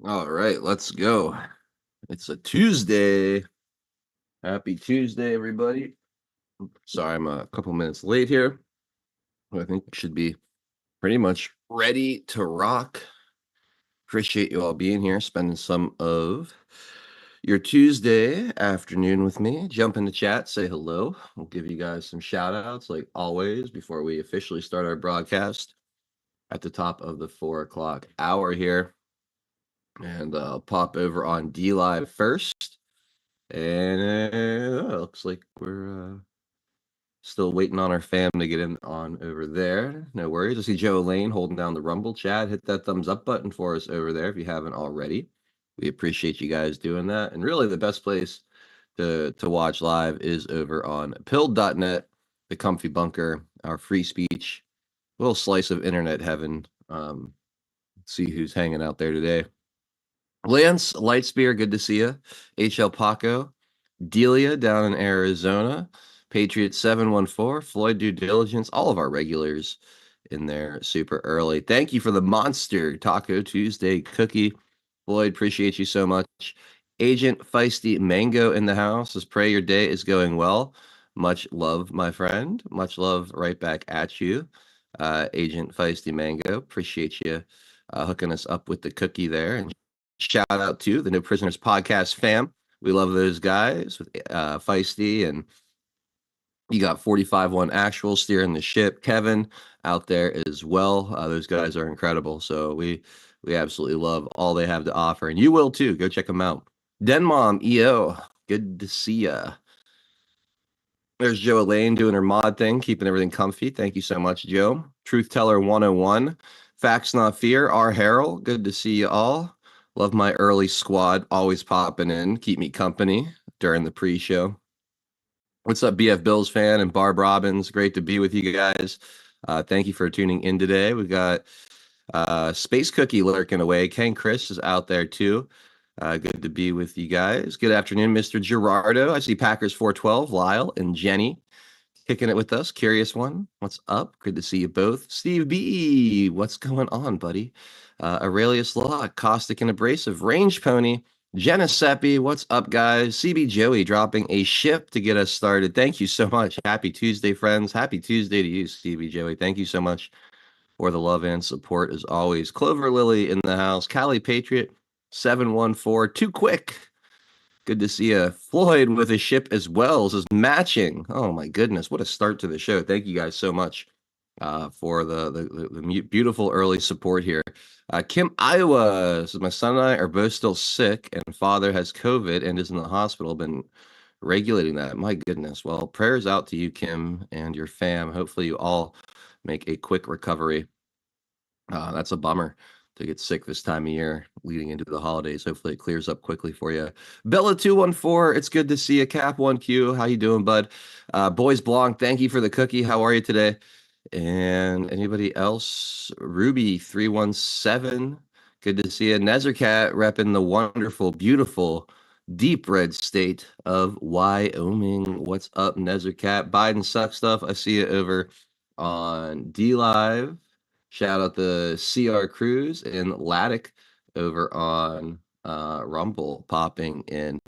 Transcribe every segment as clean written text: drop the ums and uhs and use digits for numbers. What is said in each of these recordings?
All right, let's go. It's a Tuesday. Happy Tuesday, everybody. Sorry, I'm a couple minutes late here. I think we should be pretty much ready to rock. Appreciate you all being here, spending some of your Tuesday afternoon with me. Jump in the chat, say hello. We'll give you guys some shout outs like always before we officially start our broadcast at the top of the 4 o'clock hour here. And I'll pop over on D Live first. And looks like we're still waiting on our fam to get in on over there. No worries. I see Joe Lane holding down the Rumble chat. Hit that thumbs up button for us over there if you haven't already. We appreciate you guys doing that. And really, the best place to watch live is over on pilled.net, the Comfy Bunker, our free speech, little slice of internet heaven. See who's hanging out there today. Lance Lightspear, good to see you. HL Paco, Delia down in Arizona, Patriot 714, Floyd Due Diligence, all of our regulars in there super early. Thank you for the Monster Taco Tuesday cookie. Floyd, appreciate you so much. Agent Feisty Mango in the house says, pray your day is going well. Much love, my friend. Much love right back at you. Agent Feisty Mango, appreciate you hooking us up with the cookie there. And shout out to the No Prisoners podcast fam. We love those guys with Feisty, and you got 45-1 actual steering the ship. Kevin out there as well. Those guys are incredible. So we absolutely love all they have to offer, and you will too. Go check them out. Denmom EO, good to see ya. There's Joe Elaine doing her mod thing, keeping everything comfy. Thank you so much, Joe. Truth Teller 101, Facts Not Fear, R. Harrell, good to see you all. Love my early squad, always popping in, keep me company during the pre-show. What's up, BF Bills fan and Barb Robbins? Great to be with you guys. Thank you for tuning in today. We got Space Cookie lurking away. Ken Chris is out there too. Good to be with you guys. Good afternoon, Mr. Gerardo. I see Packers 412, Lyle and Jenny kicking it with us. Curious One, what's up? Good to see you both. Steve B, what's going on, buddy? Aurelius Law, Caustic and Abrasive, Range Pony, Jenna Seppi, what's up, guys? CB Joey dropping a ship to get us started. Thank you so much. Happy Tuesday, friends. Happy Tuesday to you, CB Joey. Thank you so much for the love and support as always. Clover Lily in the house. Cali Patriot 714. Too quick. Good to see you. Floyd with a ship as well. This is matching. Oh my goodness, what a start to the show. Thank you guys so much for the beautiful early support here. Kim Iowa says, my son and I are both still sick, and father has COVID and is in the hospital. Been regulating that. My goodness. Well, prayers out to you, Kim, and your fam. Hopefully you all make a quick recovery. That's a bummer to get sick this time of year leading into the holidays. Hopefully it clears up quickly for you. Bella214, it's good to see you. Cap1Q, how you doing, bud? Boys Blanc, thank you for the cookie. How are you today? And anybody else? Ruby317, good to see you. Nezercat repping the wonderful, beautiful, deep red state of Wyoming. What's up, Nezercat? Biden suck stuff. I see it over on D Live. Shout out the CR Cruise and Laddick over on Rumble popping in.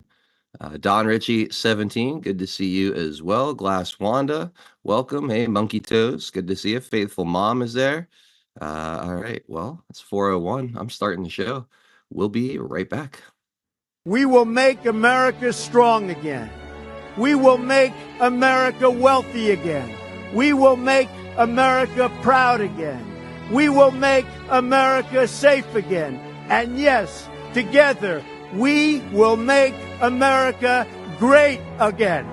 Don Ritchie 17, good to see you as well. Glass Wanda, welcome. Hey, Monkey Toes, good to see you. Faithful Mom is there. All right, well, it's 4:01. I'm starting the show. We'll be right back. We will make America strong again. We will make America wealthy again. We will make America proud again. We will make America safe again. And yes, together, we will make America great again.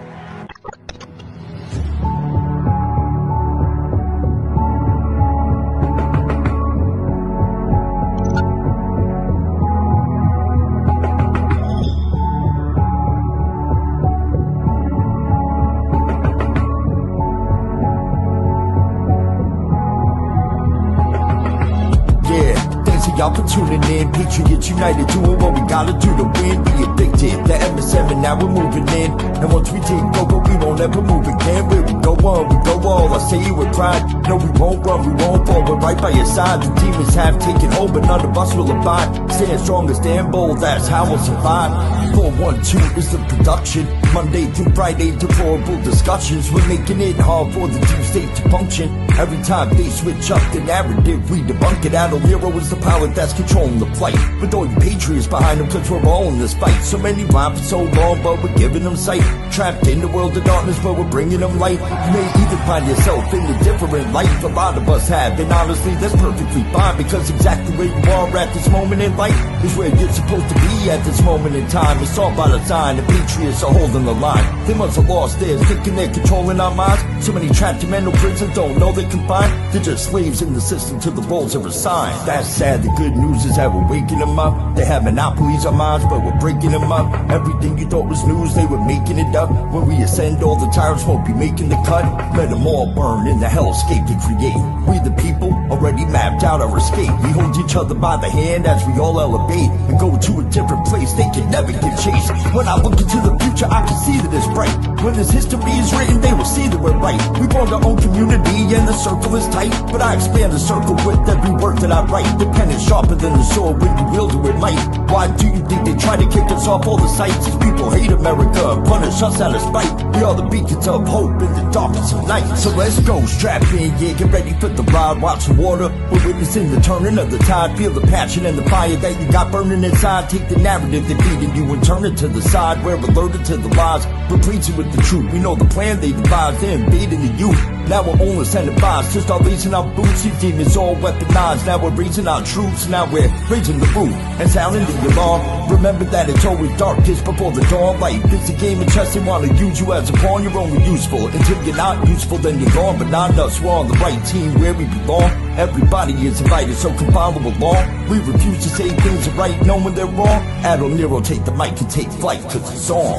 Y'all for tuning in, Patriots United, doing what we gotta do to win. We addicted, the MS7, now we're moving in. And once we take over, we won't ever move again. Where we go one, we go all. I say it with pride. No, we won't run, we won't fall. We're right by your side. The demons have taken hold, but none of us will abide. Stand strong and stand bold, that's how we'll survive. 412 is the production. Monday through Friday, deplorable discussions. We're making it hard for the two state to function. Every time they switch up the narrative, we debunk it. Adult Hero is the power that's controlling the flight. With all the patriots behind them, cause we're all in this fight. So many rhyme for so long, but we're giving them sight. Trapped in the world of darkness, but we're bringing them light. You may even find yourself in a different life. A lot of us have, and honestly, that's perfectly fine. Because exactly where you are at this moment in life is where you're supposed to be at this moment in time. It's all by design, the patriots are holding the line. They must have lost theirs, thinking they're controlling our minds. So many trapped in mental prisons don't know they're confined. They're just slaves in the system till the roles are assigned. That's sad, the good news is that we're waking them up. They have monopolies on minds, but we're breaking them up. Everything you thought was news, they were making it up. When we ascend, all the tyrants won't be making the cut. Let them all burn in the hellscape they create. We the people already mapped out our escape. We hold each other by the hand as we all elevate and go to a different place. They can never get chased. When I look into the future, I can see that it's bright. When this history is written, they will see that we're right. We formed our own community and the circle is tight. But I expand the circle with every word that I write. The pen is sharper than the sword when you wield it with might. Why do you think they try to kick us off all the sites? These people hate America, punish us out of spite. We are the beacons of hope in the darkness of night. So let's go, strap in, yeah, get ready for the ride. Watch the water, we're witnessing the turning of the tide. Feel the passion and the fire that you got burning inside. Take the narrative they're feeding you and turn it to the side. We're alerted to the lies, replacing with the truth. We know the plan they devised, they're invading the youth. Now we're only sending vibes to start raising our boots. These demons all weaponized. Now we're raising our troops. Now we're raising the roof and sounding the alarm. Remember that it's always darkest before the dawn. Life is a game of chess. They want to use you as a pawn. You're only useful until you're not useful. Then you're gone. But not us. We're on the right team where we belong. Everybody is invited, so come follow along. We refuse to say things are right, knowing they're wrong. Adult Nero, take the mic and take flight, cause it's on.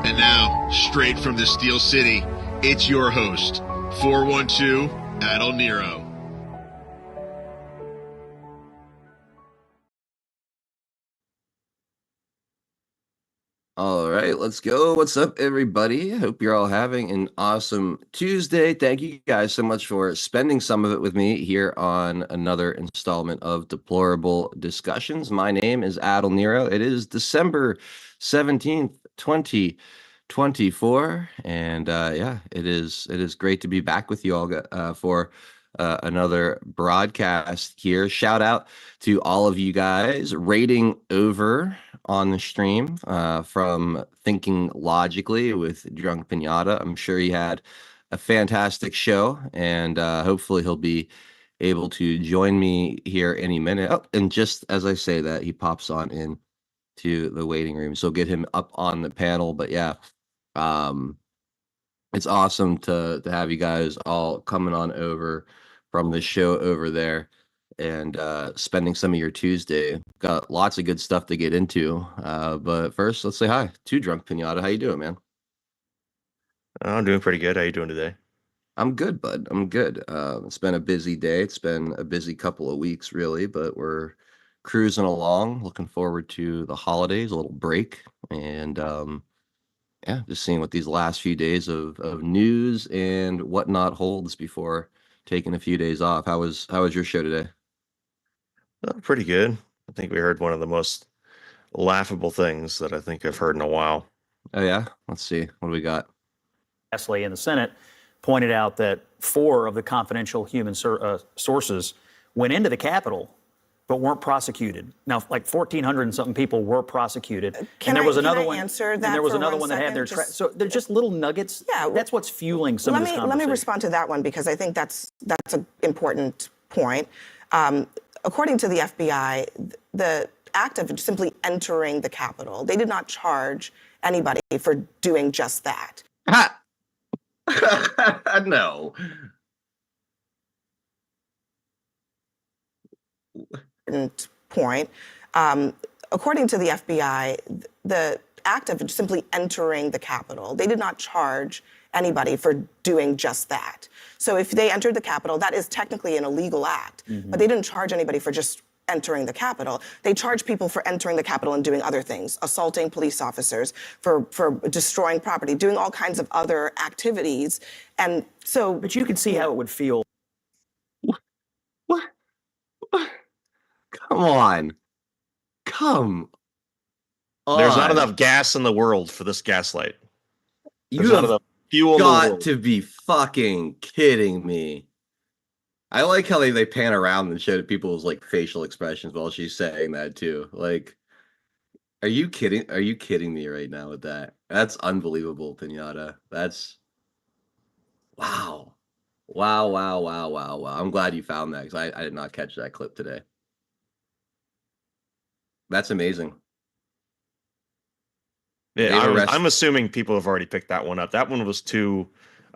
And now, straight from the Steel City, it's your host, 412 Adult Nero. All right, let's go. What's up, everybody? Hope you're all having an awesome Tuesday. Thank you guys so much for spending some of it with me here on another installment of Deplorable Discussions. My name is Adel Nero. It is December 17th, 2024. And yeah, it is great to be back with you all for another broadcast here. Shout out to all of you guys rating over on the stream from Thinking Logically with Drunk Pinata. I'm sure he had a fantastic show, and hopefully he'll be able to join me here any minute. Oh, and just as I say that, he pops on in to the waiting room, so get him up on the panel. But yeah, it's awesome to have you guys all coming on over from the show over there and spending some of your Tuesday. Got lots of good stuff to get into. But first, let's say hi to Drunk Pinata. How you doing, man? I'm doing pretty good. How you doing today? I'm good, bud. I'm good. It's been a busy day. It's been a busy couple of weeks, really, but we're cruising along. Looking forward to the holidays, a little break, and yeah, just seeing what these last few days of news and whatnot holds before taking a few days off. How was your show today? Pretty good. I think we heard one of the most laughable things that I think I've heard in a while. Oh yeah, let's see. What do we got? Lastly, in the Senate, pointed out that 4 of the confidential human sources went into the Capitol but weren't prosecuted. Now, like 1,400 and something people were prosecuted. Can I answer that? And there was for another one one that had their so they're just little nuggets. Yeah, that's what's fueling some of this conversation. Let me respond to that one because I think that's an important point. According to the FBI, the act of simply entering the Capitol, they did not charge anybody for doing just that. No. Point. According to the FBI, the act of simply entering the Capitol, they did not charge anybody for doing just that. So if they entered the Capitol, that is technically an illegal act, but they didn't charge anybody for just entering the Capitol. They charge people for entering the Capitol and doing other things, assaulting police officers, for destroying property, doing all kinds of other activities. And so, But you can see how it would feel. What? What? Come on. Come There's not on. enough gas in the world for this gaslight. There's You not have enough fuel in the got world. to be fucking kidding me. I like how they pan around and show people's like facial expressions while she's saying that too. Like, are you kidding? Are you kidding me right now with that? That's unbelievable, Pinata. That's wow. Wow, wow, wow, wow, wow. I'm glad you found that because I did not catch that clip today. That's amazing. Yeah, They've arrested. I'm assuming people have already picked that one up. That one was too.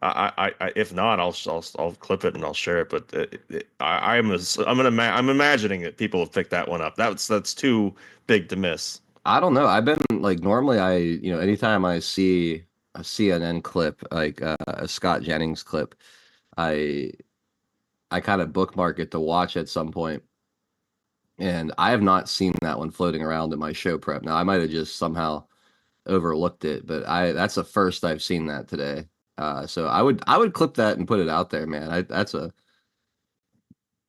If not, I'll clip it and I'll share it. But I'm imagining that people have picked that one up. That's too big to miss. I don't know. I've been like normally anytime I see a CNN clip, like a Scott Jennings clip, I kind of bookmark it to watch at some point. And I have not seen that one floating around in my show prep. Now I might have just somehow overlooked it, but that's the first I've seen that today. So I would clip that and put it out there, man.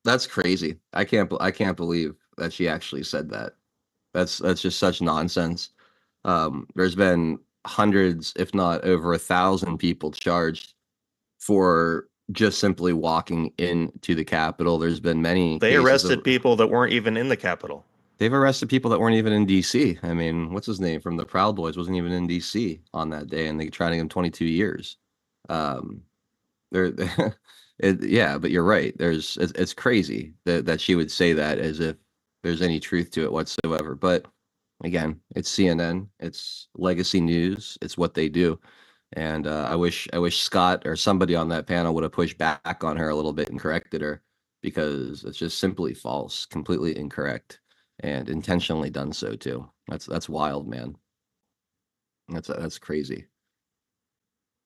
That's crazy. I can't believe that she actually said that. That's just such nonsense. There's been hundreds, if not over 1,000 people charged for just simply walking into the Capitol. There's been many They cases arrested people that weren't even in the Capitol. they've arrested people that weren't even in DC. I mean, what's his name from the Proud Boys wasn't even in DC on that day, and they tried to give him 22 years. Um, they're, yeah, but you're right. It's crazy that she would say that as if there's any truth to it whatsoever. But again, it's CNN, it's legacy news, it's what they do. And I wish Scott or somebody on that panel would have pushed back on her a little bit and corrected her because it's just simply false, completely incorrect, and intentionally done so too. That's wild, man. That's crazy.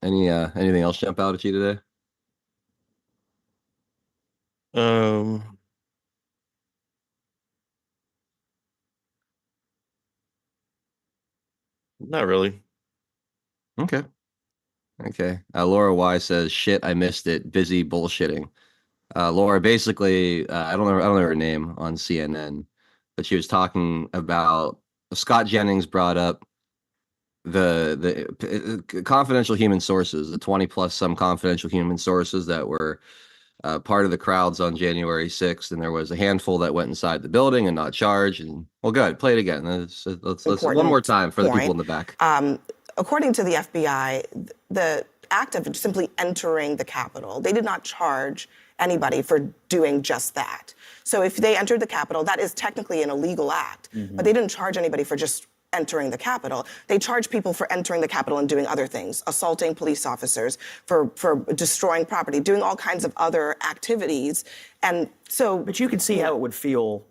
Anything else jump out at you today? Not really. Okay. Okay. Laura Y says, "Shit, I missed it. Busy bullshitting." Laura, basically, I don't know her name on CNN, but she was talking about Scott Jennings brought up the confidential human sources, the 20 plus some confidential human sources that were part of the crowds on January 6th, and there was a handful that went inside the building and not charged. And well, good, play it again. Let's one more time for the people in the back. According to the FBI, the act of simply entering the Capitol, they did not charge anybody for doing just that. So if they entered the Capitol, that is technically an illegal act, but they didn't charge anybody for just entering the Capitol. They charge people for entering the Capitol and doing other things, assaulting police officers, for destroying property, doing all kinds of other activities. And so, But you can see how it would feel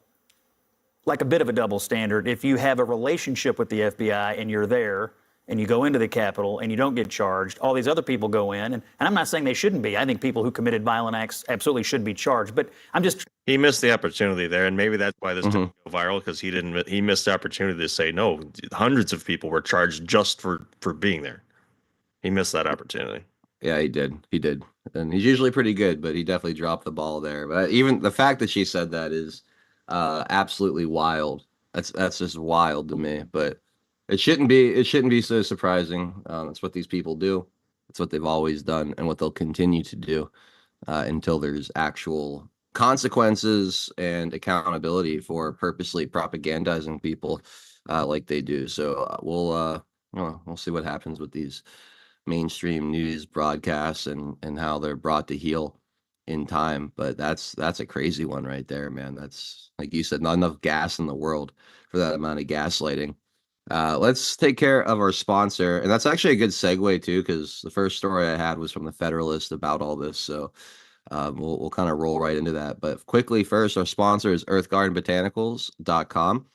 like a bit of a double standard if you have a relationship with the FBI and you're there and you go into the Capitol and you don't get charged. All these other people go in, and I'm not saying they shouldn't be. I think people who committed violent acts absolutely should be charged. But I'm just He missed the opportunity there, and maybe that's why this didn't go viral, because he missed the opportunity to say no. Hundreds of people were charged just for being there. He missed that opportunity. Yeah, he did. He did. And he's usually pretty good, but he definitely dropped the ball there. But even the fact that she said that is absolutely wild. That's just wild to me. But it shouldn't be so surprising. That's what these people do. It's what they've always done and what they'll continue to do until there's actual consequences and accountability for purposely propagandizing people like they do. So we'll see what happens with these mainstream news broadcasts and how they're brought to heel in time. But that's a crazy one right there, man. That's, like you said, not enough gas in the world for that amount of gaslighting. Let's take care of our sponsor, and that's actually a good segue too, because the first story I had was from the Federalist about all this. So we'll kind of roll right into that. But quickly, first, our sponsor is earthgardenbotanicals.com,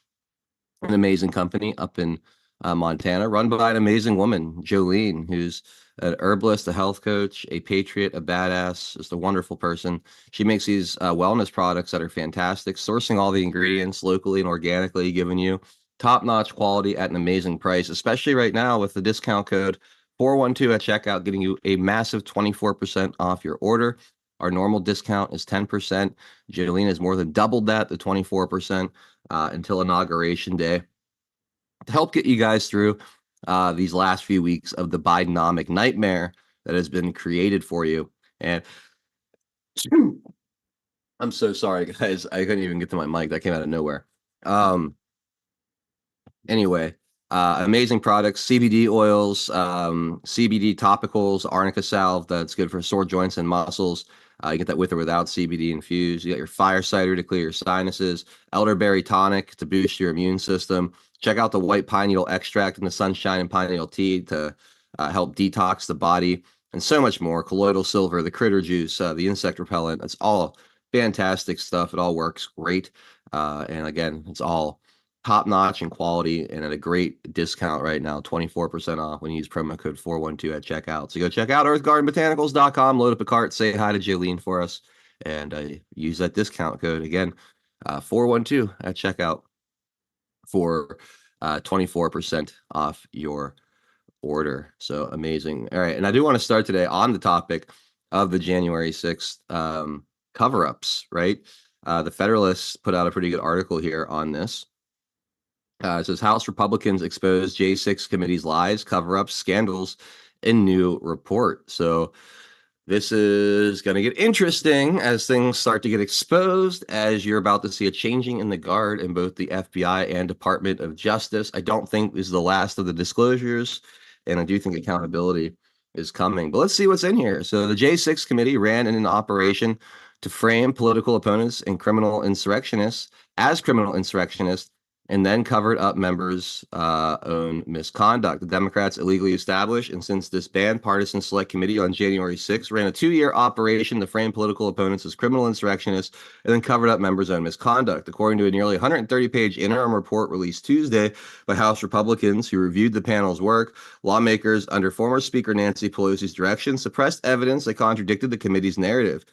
an amazing company up in Montana, run by an amazing woman, Jolene, who's an herbalist, a health coach, a patriot, a badass, just a wonderful person. She makes these wellness products that are fantastic, sourcing all the ingredients locally and organically, giving you top-notch quality at an amazing price, especially right now with the discount code 412 at checkout, getting you a massive 24% off your order. Our normal discount is 10%. Jolene has more than doubled that, the 24%, until Inauguration Day, to help get you guys through these last few weeks of the Bidenomic nightmare that has been created for you. And I'm so sorry, guys. I couldn't even get to my mic. That came out of nowhere. Anyway, amazing products, CBD oils, CBD topicals, arnica salve that's good for sore joints and muscles. You get that with or without CBD infused. You got your fire cider to clear your sinuses, elderberry tonic to boost your immune system. Check out the white pine needle extract and the sunshine and pine needle tea to help detox the body, and so much more. Colloidal silver, the critter juice, the insect repellent. It's all fantastic stuff. It all works great. And again, it's all top notch and quality and at a great discount right now, 24% off when you use promo code 412 at checkout. So go check out earthgardenbotanicals.com, load up a cart, say hi to Jolene for us, and use that discount code again, 412 at checkout for 24% off your order. So amazing. All right. And I do want to start today on the topic of the January 6th cover-ups, right? The Federalists put out a pretty good article here on this. It says House Republicans expose J6 committee's lies, cover-ups, scandals in new report. So this is going to get interesting as things start to get exposed, as you're about to see a changing in the guard in both the FBI and Department of Justice. I don't think this is the last of the disclosures, and I do think accountability is coming. But let's see what's in here. So the J6 committee ran in an operation to frame political opponents and criminal insurrectionists as criminal insurrectionists, and then covered up members' own misconduct. The Democrats illegally established and since disbanded Partisan Select Committee on January 6th, ran a 2-year operation to frame political opponents as criminal insurrectionists and then covered up members' own misconduct. According to a nearly 130-page interim report released Tuesday by House Republicans who reviewed the panel's work, lawmakers under former Speaker Nancy Pelosi's direction suppressed evidence that contradicted the committee's narrative,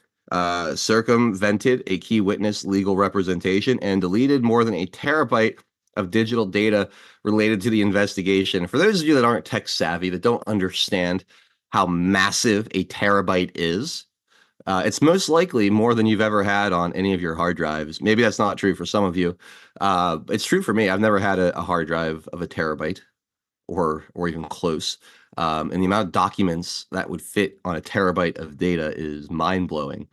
circumvented a key witness legal representation, and deleted more than a terabyte of digital data related to the investigation. For those of you that aren't tech savvy, that don't understand how massive a terabyte is, it's most likely more than you've ever had on any of your hard drives. Maybe that's not true for some of you. It's true for me. I've never had a hard drive of a terabyte or even close. And the amount of documents that would fit on a terabyte of data is mind-blowing.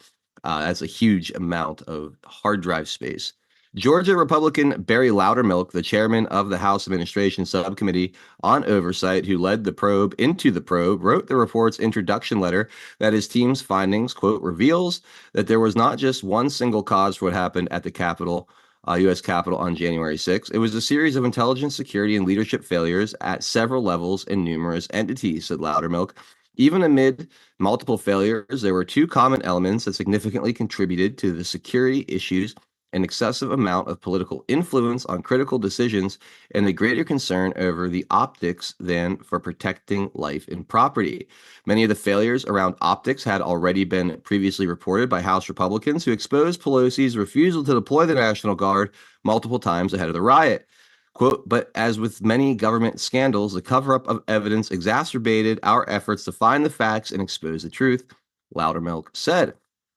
That's a huge amount of hard drive space. Georgia Republican Barry Loudermilk, the chairman of the House Administration Subcommittee on Oversight, who led the probe into the probe, wrote the report's introduction letter that his team's findings, quote, reveals that there was not just one single cause for what happened at the Capitol, U.S. Capitol on January 6th. It was a series of intelligence, security, and leadership failures at several levels and numerous entities, said Loudermilk. Even amid multiple failures, there were two common elements that significantly contributed to the security issues: an excessive amount of political influence on critical decisions and a greater concern over the optics than for protecting life and property. Many of the failures around optics had already been previously reported by House Republicans, who exposed Pelosi's refusal to deploy the National Guard multiple times ahead of the riot. Quote, but as with many government scandals, the cover-up of evidence exacerbated our efforts to find the facts and expose the truth, Loudermilk said.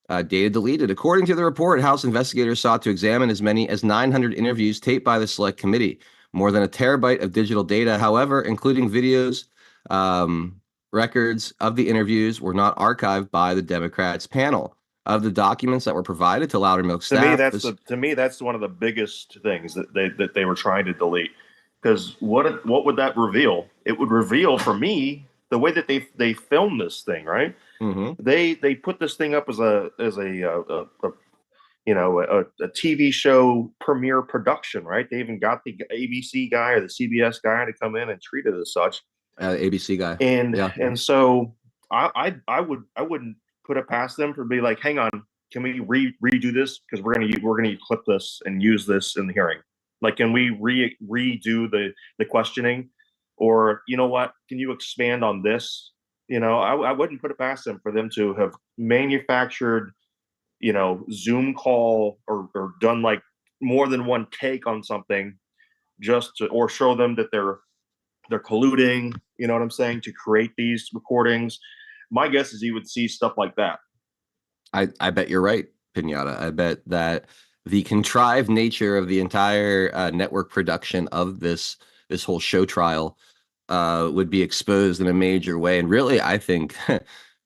Data deleted. According to the report, House investigators sought to examine as many as 900 interviews taped by the Select Committee, more than a terabyte of digital data. However, including videos, records of the interviews were not archived by the Democrats panel. Of the documents that were provided to Loudermilk staff, To me, that's one of the biggest things that they were trying to delete. Because what would that reveal? It would reveal, for me, the way that they filmed this thing, right? Mm-hmm. They put this thing up as a TV show premiere production, right? They even got the ABC guy or the CBS guy to come in and treat it as such. ABC guy, and so I wouldn't put it past them for be like, hang on, can we redo this, because we're gonna clip this and use this in the hearing? Like, can we redo the questioning Or, you know what, can you expand on this? I wouldn't put it past them for them to have manufactured, Zoom call or done like more than one take on something just to, or show them that they're colluding, you know what I'm saying, to create these recordings. My guess is you would see stuff like that. I bet you're right, Pinata. I bet that the contrived nature of the entire network production of this whole show trial would be exposed in a major way, and really, I think,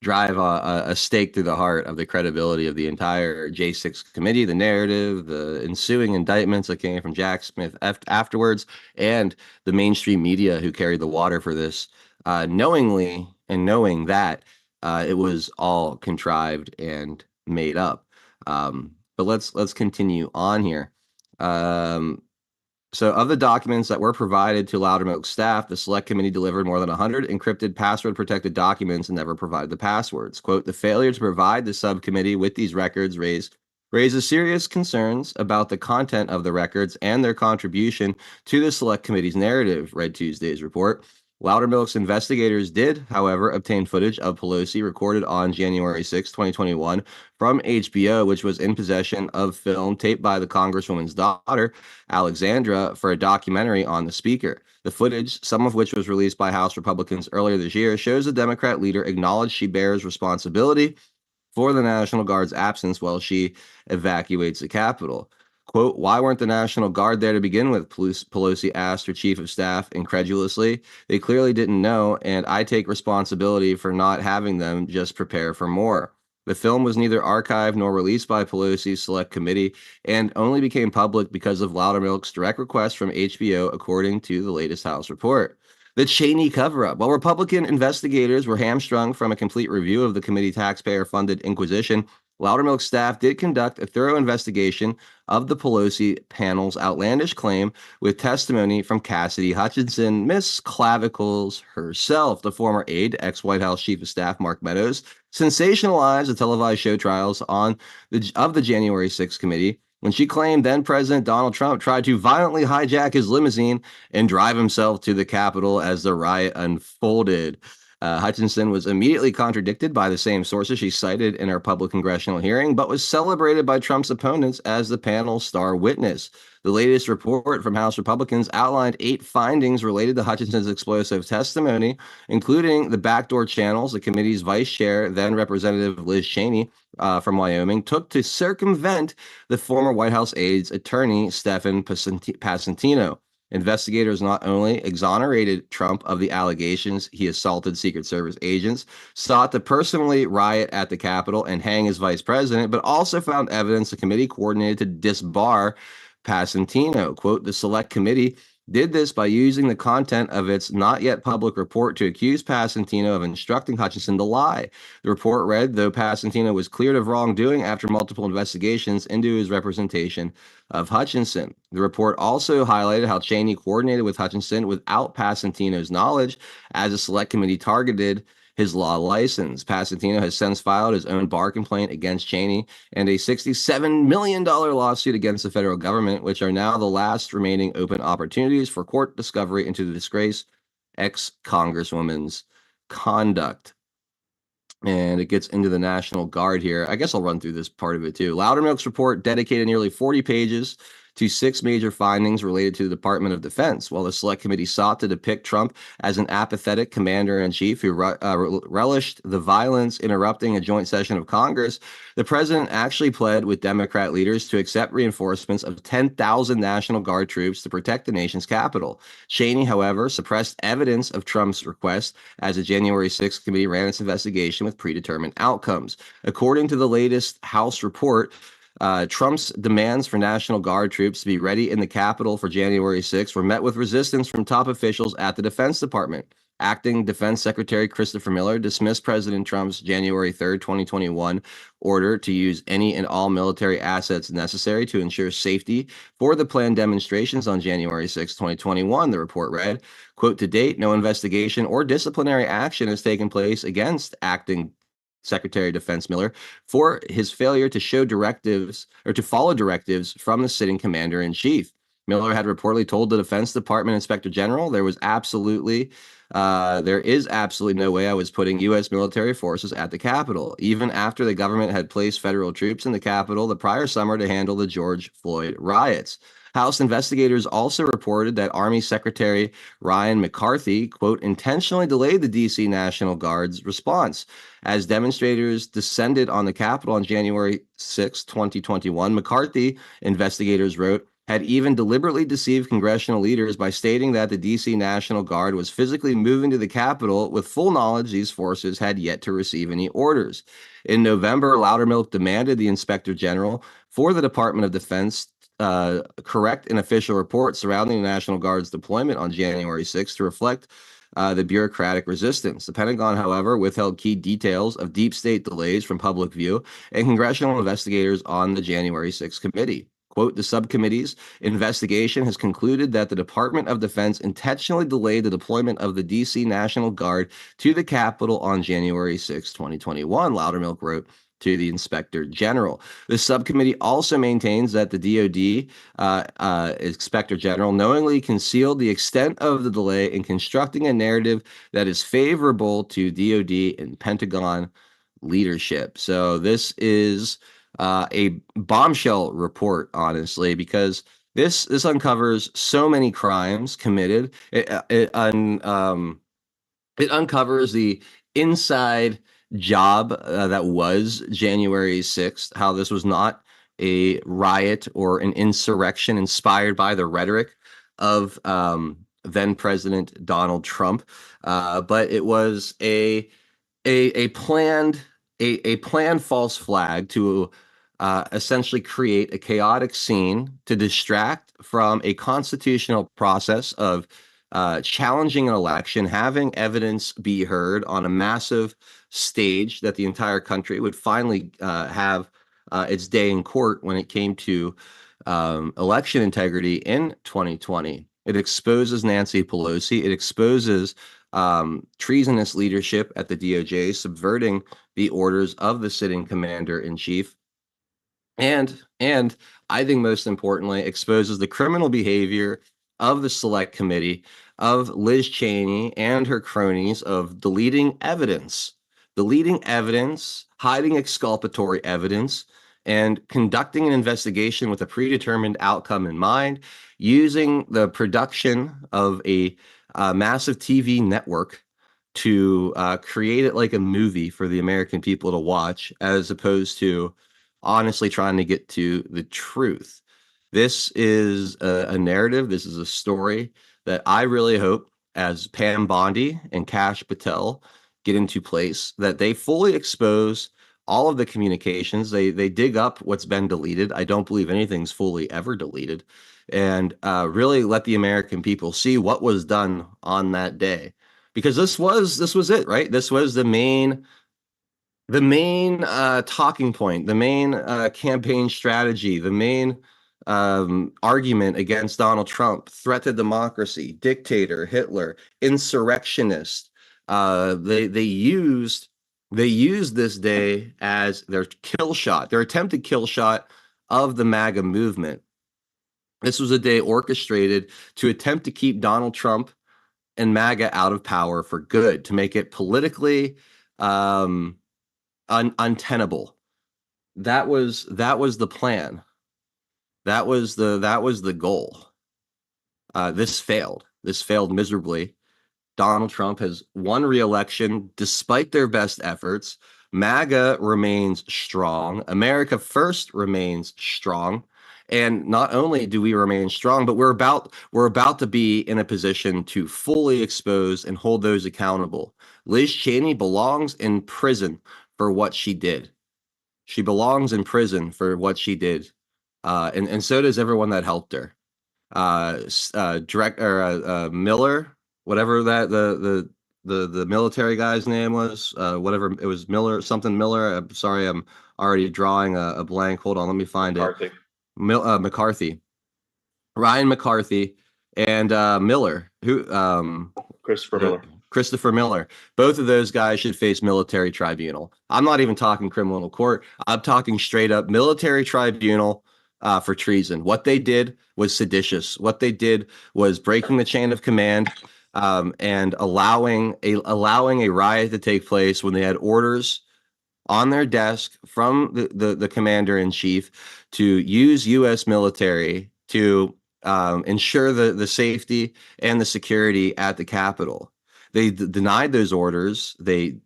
drive a stake through the heart of the credibility of the entire J6 committee, the narrative, the ensuing indictments that came from Jack Smith afterwards, and the mainstream media who carried the water for this, knowingly and knowing that it was all contrived and made up. But let's continue on here. So of the documents that were provided to Loudermilk staff, the select committee delivered more than 100 encrypted password-protected documents and never provided the passwords. Quote, the failure to provide the subcommittee with these records raises serious concerns about the content of the records and their contribution to the select committee's narrative, read Tuesday's report. Loudermilk's investigators did, however, obtain footage of Pelosi recorded on January 6, 2021 from HBO, which was in possession of film taped by the Congresswoman's daughter, Alexandra, for a documentary on the speaker. The footage, some of which was released by House Republicans earlier this year, shows the Democrat leader acknowledge she bears responsibility for the National Guard's absence while she evacuates the Capitol. Quote, why weren't the National Guard there to begin with? Pelosi asked her chief of staff incredulously. They clearly didn't know, and I take responsibility for not having them. Just prepare for more. The film was neither archived nor released by Pelosi's select committee and only became public because of Loudermilk's direct request from HBO, according to the latest House report. The Cheney cover-up. While Republican investigators were hamstrung from a complete review of the committee taxpayer-funded inquisition, Loudermilk staff did conduct a thorough investigation of the Pelosi panel's outlandish claim with testimony from Cassidy Hutchinson, Miss Clavicles herself. The former aide to ex-White House Chief of Staff Mark Meadows sensationalized the televised show trials of the January 6th committee when she claimed then President Donald Trump tried to violently hijack his limousine and drive himself to the Capitol as the riot unfolded. Hutchinson was immediately contradicted by the same sources she cited in her public congressional hearing, but was celebrated by Trump's opponents as the panel's star witness. The latest report from House Republicans outlined 8 findings related to Hutchinson's explosive testimony, including the backdoor channels the committee's vice chair, then Representative Liz Cheney from Wyoming, took to circumvent the former White House aide's attorney, Stephen Passantino. Investigators not only exonerated Trump of the allegations he assaulted Secret Service agents, sought to personally riot at the Capitol and hang his vice president, but also found evidence the committee coordinated to disbar Passantino. Quote, the select committee did this by using the content of its not yet public report to accuse Passantino of instructing Hutchinson to lie. The report read, though Passantino was cleared of wrongdoing after multiple investigations into his representation of Hutchinson. The report also highlighted how Cheney coordinated with Hutchinson without Passantino's knowledge as a select committee targeted his law license. Passantino has since filed his own bar complaint against Cheney and a $67 million lawsuit against the federal government, which are now the last remaining open opportunities for court discovery into the disgraced ex-Congresswoman's conduct. And it gets into the National Guard here. I guess I'll run through this part of it too. Loudermilk's report dedicated nearly 40 pages to 6 major findings related to the Department of Defense. While the Select Committee sought to depict Trump as an apathetic commander-in-chief who relished the violence interrupting a joint session of Congress, the president actually pled with Democrat leaders to accept reinforcements of 10,000 National Guard troops to protect the nation's capital. Cheney, however, suppressed evidence of Trump's request as the January 6th committee ran its investigation with predetermined outcomes. According to the latest House report, Trump's demands for National Guard troops to be ready in the Capitol for January 6th were met with resistance from top officials at the Defense Department. Acting Defense Secretary Christopher Miller dismissed President Trump's January 3rd, 2021 order to use any and all military assets necessary to ensure safety for the planned demonstrations on January 6, 2021, the report read. Quote, to date, no investigation or disciplinary action has taken place against Acting Secretary of Defense Miller for his failure to show directives or to follow directives from the sitting commander-in-chief. Miller had reportedly told the Defense Department Inspector General there is absolutely no way I was putting U.S. military forces at the Capitol, even after the government had placed federal troops in the Capitol the prior summer to handle the George Floyd riots. House investigators also reported that Army Secretary Ryan McCarthy, quote, intentionally delayed the D.C. National Guard's response. As demonstrators descended on the Capitol on January 6, 2021, McCarthy, investigators wrote, had even deliberately deceived congressional leaders by stating that the D.C. National Guard was physically moving to the Capitol with full knowledge these forces had yet to receive any orders. In November, Loudermilk demanded the Inspector General for the Department of Defense correct an official report surrounding the National Guard's deployment on January 6th to reflect the bureaucratic resistance. The Pentagon, however, withheld key details of deep state delays from public view and congressional investigators on the January 6th committee. Quote, the subcommittee's investigation has concluded that the Department of Defense intentionally delayed the deployment of the D.C. National Guard to the Capitol on January 6, 2021, Loudermilk wrote to the Inspector General. The subcommittee also maintains that the DoD Inspector General knowingly concealed the extent of the delay in constructing a narrative that is favorable to DoD and Pentagon leadership. So this is a bombshell report, honestly, because this uncovers so many crimes committed. It uncovers the inside job that was January 6th, how this was not a riot or an insurrection inspired by the rhetoric of then President Donald Trump, but it was a planned false flag to essentially create a chaotic scene to distract from a constitutional process of challenging an election, having evidence be heard on a massive stage that the entire country would finally have its day in court when it came to election integrity in 2020. It exposes Nancy Pelosi. It exposes treasonous leadership at the DOJ, subverting the orders of the sitting commander in chief. And I think most importantly, exposes the criminal behavior of the select committee of Liz Cheney and her cronies of deleting evidence, hiding exculpatory evidence, and conducting an investigation with a predetermined outcome in mind, using the production of a massive TV network to create it like a movie for the American people to watch, as opposed to honestly trying to get to the truth. This is a narrative. This is a story that I really hope, as Pam Bondi and Kash Patel get into place, that they fully expose all of the communications. They dig up what's been deleted. I don't believe anything's fully ever deleted, and really let the American people see what was done on that day, because this was it, right? This was the main talking point, the main campaign strategy, the main argument against Donald Trump: threat to democracy, dictator, Hitler, insurrectionist. They used this day as their kill shot, their attempted kill shot of the MAGA movement. This was a day orchestrated to attempt to keep Donald Trump and MAGA out of power for good, to make it politically untenable. That was the plan. That was the goal. This failed miserably. Donald Trump has won re-election despite their best efforts. MAGA remains strong. America First remains strong. And not only do we remain strong, but we're about to be in a position to fully expose and hold those accountable. Liz Cheney belongs in prison for what she did. She belongs in prison for what she did. And so does everyone that helped her. Miller, whatever that the military guy's name was, whatever it was, something Miller. I'm sorry, I'm already drawing a blank. Hold on, let me find it. McCarthy, Ryan McCarthy, and Miller, Christopher Miller. Both of those guys should face military tribunal. I'm not even talking criminal court. I'm talking straight up military tribunal for treason. What they did was seditious. What they did was breaking the chain of command, and allowing a riot to take place when they had orders on their desk from the commander in chief to use U.S. military to ensure the safety and the security at the Capitol. They denied those orders. They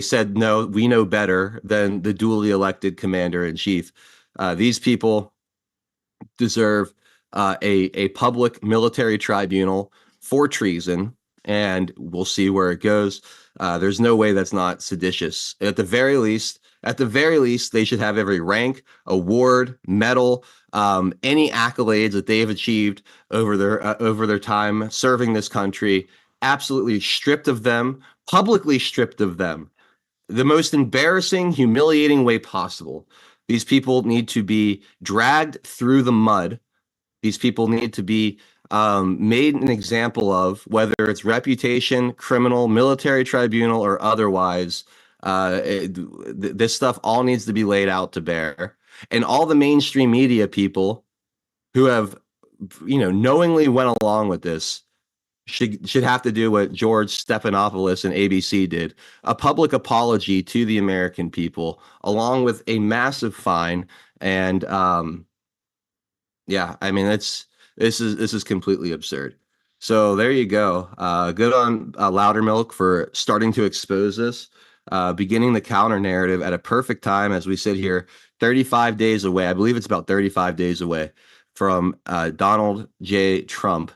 said, no, we know better than the duly elected commander in chief. These people deserve a public military tribunal for treason, and we'll see where it goes. There's no way that's not seditious. At the very least, they should have every rank, award, medal, any accolades that they have achieved over their time serving this country, absolutely stripped of them, publicly stripped of them, the most embarrassing, humiliating way possible. These people need to be dragged through the mud. These people need to be made an example of, whether it's reputation, criminal, military tribunal, or otherwise. This stuff all needs to be laid out to bear. And all the mainstream media people who have, knowingly went along with this should have to do what George Stephanopoulos and ABC did: a public apology to the American people, along with a massive fine. And yeah, I mean, this is completely absurd. So there you go. Good on Loudermilk for starting to expose this, beginning the counter narrative at a perfect time as we sit here, 35 days away. I believe it's about 35 days away from Donald J. Trump,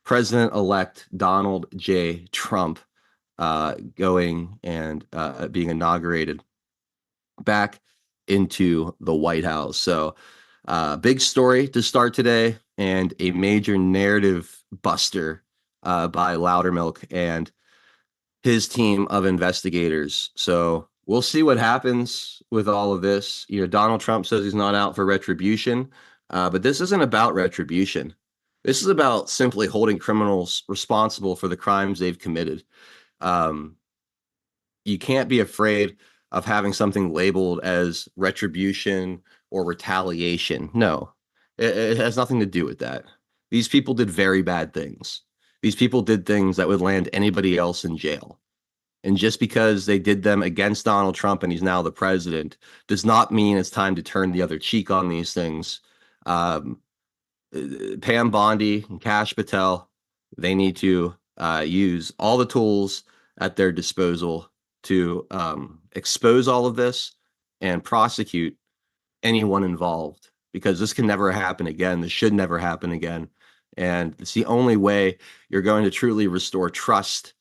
President-elect Donald J. Trump, going and being inaugurated back into the White House. So big story to start today, and a major narrative buster by Loudermilk and his team of investigators. So we'll see what happens with all of this. Donald Trump says he's not out for retribution, but this isn't about retribution. This is about simply holding criminals responsible for the crimes they've committed. You can't be afraid of having something labeled as retribution or retaliation. No, it has nothing to do with that. These people did very bad things. These people did things that would land anybody else in jail. And just because they did them against Donald Trump and he's now the president does not mean it's time to turn the other cheek on these things. Pam Bondi and Kash Patel, they need to use all the tools at their disposal to expose all of this and prosecute anyone involved, because this can never happen again. This should never happen again. And it's the only way you're going to truly restore trust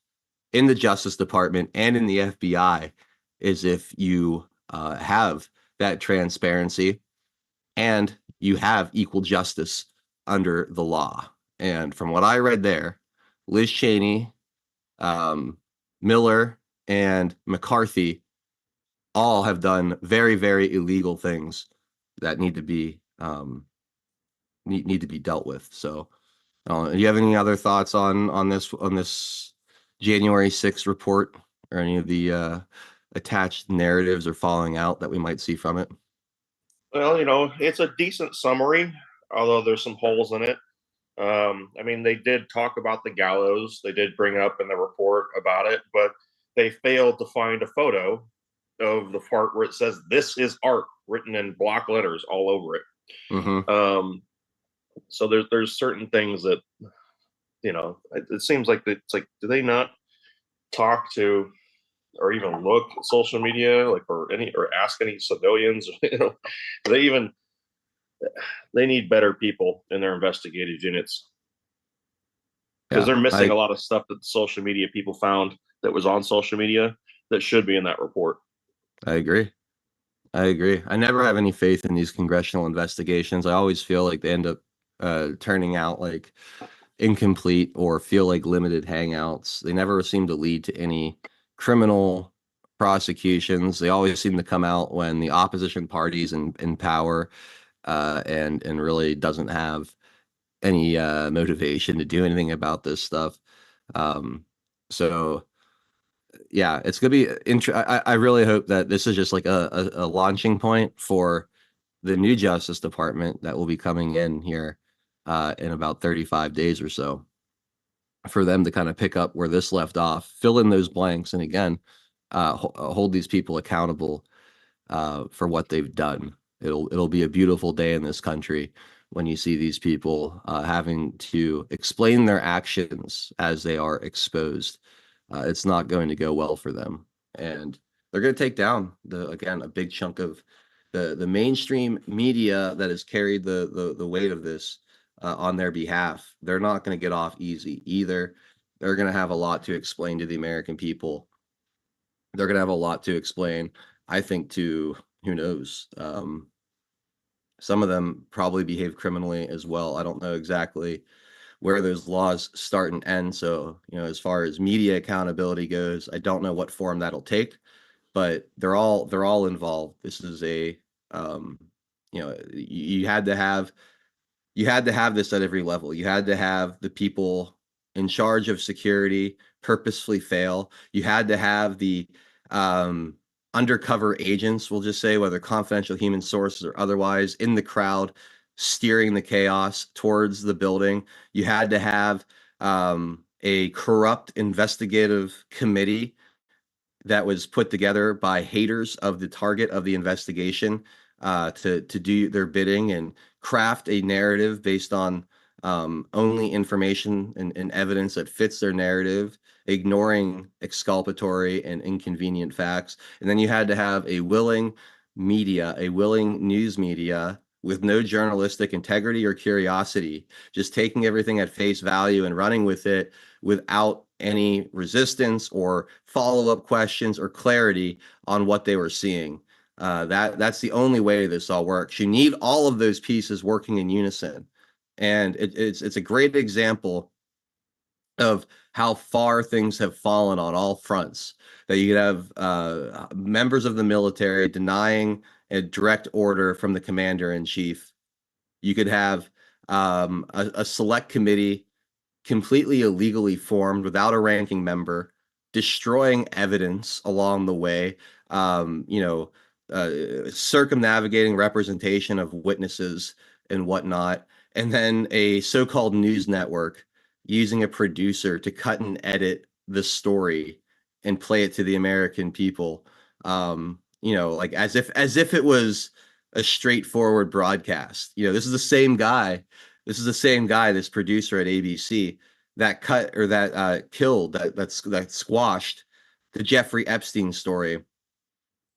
in the Justice Department and in the FBI, is if you have that transparency and you have equal justice under the law. And from what I read there, Liz Cheney, Miller, and McCarthy all have done very, very illegal things that need to be need to be dealt with. So, do you have any other thoughts on this January 6th report, or any of the attached narratives or falling out that we might see from it? Well, it's a decent summary, although there's some holes in it. I mean, they did talk about the gallows. They did bring up in the report about it, but they failed to find a photo of the part where it says "This is art" written in block letters all over it. Mm-hmm. So there's certain things that, it seems like it's like, do they not talk to or even look at social media, like, or ask any civilians? Do they need better people in their investigative units, because they're missing a lot of stuff that the social media people found that was on social media that should be in that report. I agree. I never have any faith in these congressional investigations. I always feel like they end up turning out like incomplete or feel like limited hangouts. They never seem to lead to any criminal prosecutions. They always seem to come out when the opposition party's in power, and really doesn't have any motivation to do anything about this stuff. So yeah, it's gonna be I really hope that this is just like a launching point for the new Justice Department that will be coming in here in about 35 days or so, for them to kind of pick up where this left off, fill in those blanks, and again, hold these people accountable for what they've done. It'll be a beautiful day in this country when you see these people having to explain their actions as they are exposed. It's not going to go well for them, and they're going to take down a big chunk of the mainstream media that has carried the weight of this on their behalf. They're not going to get off easy either. They're going to have a lot to explain to the American people. They're going to have a lot to explain, I think, to who knows. Some of them probably behave criminally as well. I don't know exactly where those laws start and end. So, as far as media accountability goes, I don't know what form that'll take, but they're all involved. This is you had to have this at every level. You had to have the people in charge of security purposefully fail. You had to have the undercover agents, we'll just say, whether confidential human sources or otherwise, in the crowd, steering the chaos towards the building. You had to have a corrupt investigative committee that was put together by haters of the target of the investigation to do their bidding and craft a narrative based on only information and evidence that fits their narrative, ignoring exculpatory and inconvenient facts. And then you had to have a willing media, a willing news media with no journalistic integrity or curiosity, just taking everything at face value and running with it without any resistance or follow-up questions or clarity on what they were seeing. That's the only way this all works. You need all of those pieces working in unison. And it's a great example of how far things have fallen on all fronts. That you could have members of the military denying a direct order from the commander in chief. You could have a select committee completely illegally formed without a ranking member, destroying evidence along the way, circumnavigating representation of witnesses and whatnot, and then a so-called news network using a producer to cut and edit the story and play it to the American people, like as if it was a straightforward broadcast. This is the same guy. This producer at ABC that cut or that killed, that squashed the Jeffrey Epstein story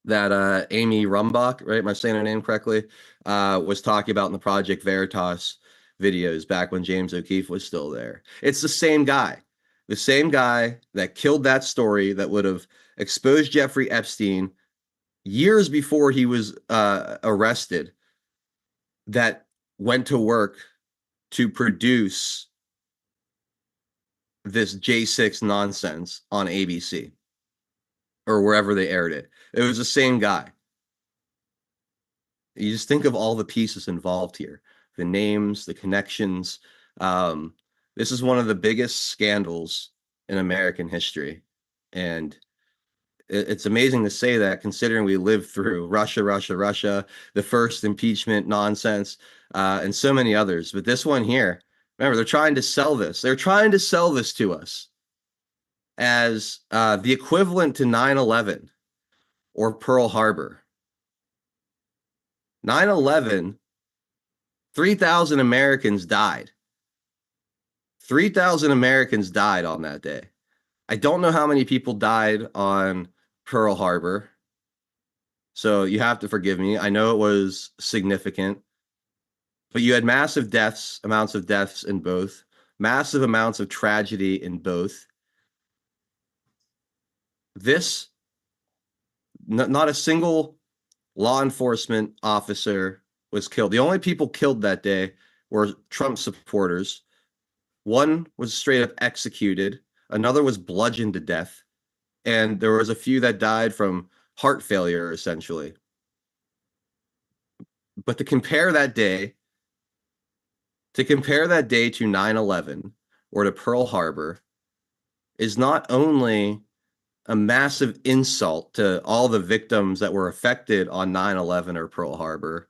that Amy Rumbach, right? Am I saying her name correctly? Was talking about in the Project Veritas videos back when James O'Keefe was still there. It's the same guy that killed that story that would have exposed Jeffrey Epstein years before he was arrested, that went to work to produce this J6 nonsense on ABC or wherever they aired it. It was the same guy. You just think of all the pieces involved here, the names, the connections. This is one of the biggest scandals in American history. And it's amazing to say that, considering we lived through Russia, the first impeachment nonsense, and so many others. But this one here, remember, they're trying to sell this. They're trying to sell this to us as the equivalent to 9/11 or Pearl Harbor. 9/11, 3,000 Americans died. 3,000 Americans died on that day. I don't know how many people died on Pearl Harbor, so you have to forgive me. I know it was significant, but you had amounts of deaths in both, massive amounts of tragedy in both. This, not a single law enforcement officer was killed. The only people killed that day were Trump supporters. One was straight up executed. Another was bludgeoned to death. And there was a few that died from heart failure, essentially. But to compare that day to 9/11 or to Pearl Harbor is not only a massive insult to all the victims that were affected on 9/11 or Pearl Harbor,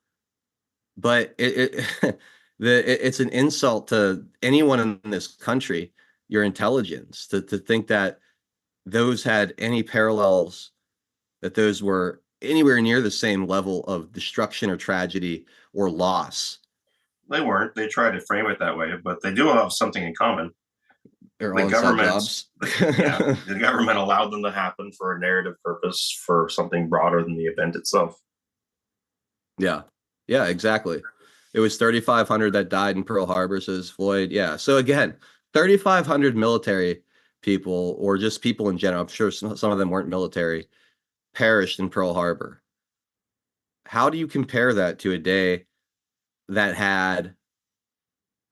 but it's an insult to anyone in this country, your intelligence, to think that those had any parallels, that those were anywhere near the same level of destruction or tragedy or loss. They weren't. They tried to frame it that way, but they do have something in common. They're The all inside government's, jobs. yeah, the government allowed them to happen for a narrative purpose, for something broader than the event itself. Yeah, yeah, exactly. It was 3,500 that died in Pearl Harbor, says Floyd. Yeah. So again, 3,500 military people, or just people in general, I'm sure some of them weren't military, perished in Pearl Harbor. How do you compare that to a day that had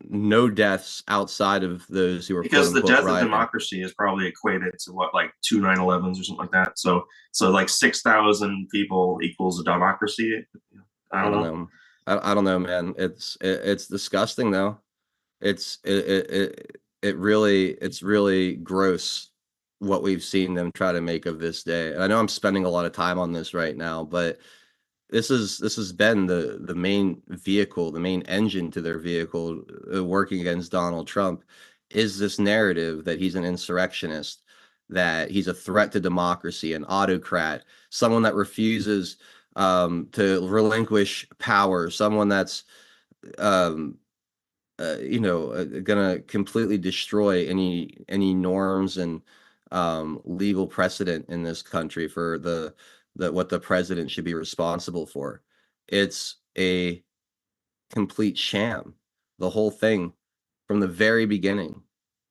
no deaths outside of those who were Because the quote unquote death of rioting? democracy is probably equated to what, like 2 9/11s or something like that. So like 6,000 people equals a democracy. I don't know. I don't know, man. It's disgusting though. It's really gross what we've seen them try to make of this day. And I know I'm spending a lot of time on this right now, but this has been the main vehicle, the main engine to their vehicle, working against Donald Trump, is this narrative that he's an insurrectionist, that he's a threat to democracy, an autocrat, someone that refuses to relinquish power, someone that's um, gonna completely destroy any norms and legal precedent in this country for the what the president should be responsible for. It's a complete sham. The whole thing from the very beginning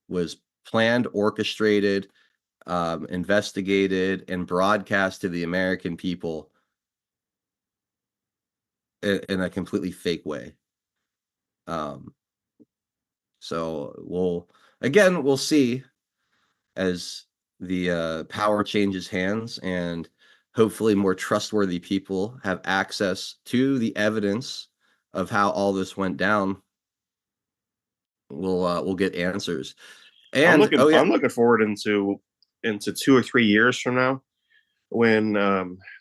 was planned, orchestrated, investigated, and broadcast to the American people in a completely fake way. So we'll see as the power changes hands, and hopefully more trustworthy people have access to the evidence of how all this went down. We'll get answers. And I'm looking forward into 2 or 3 years from now, when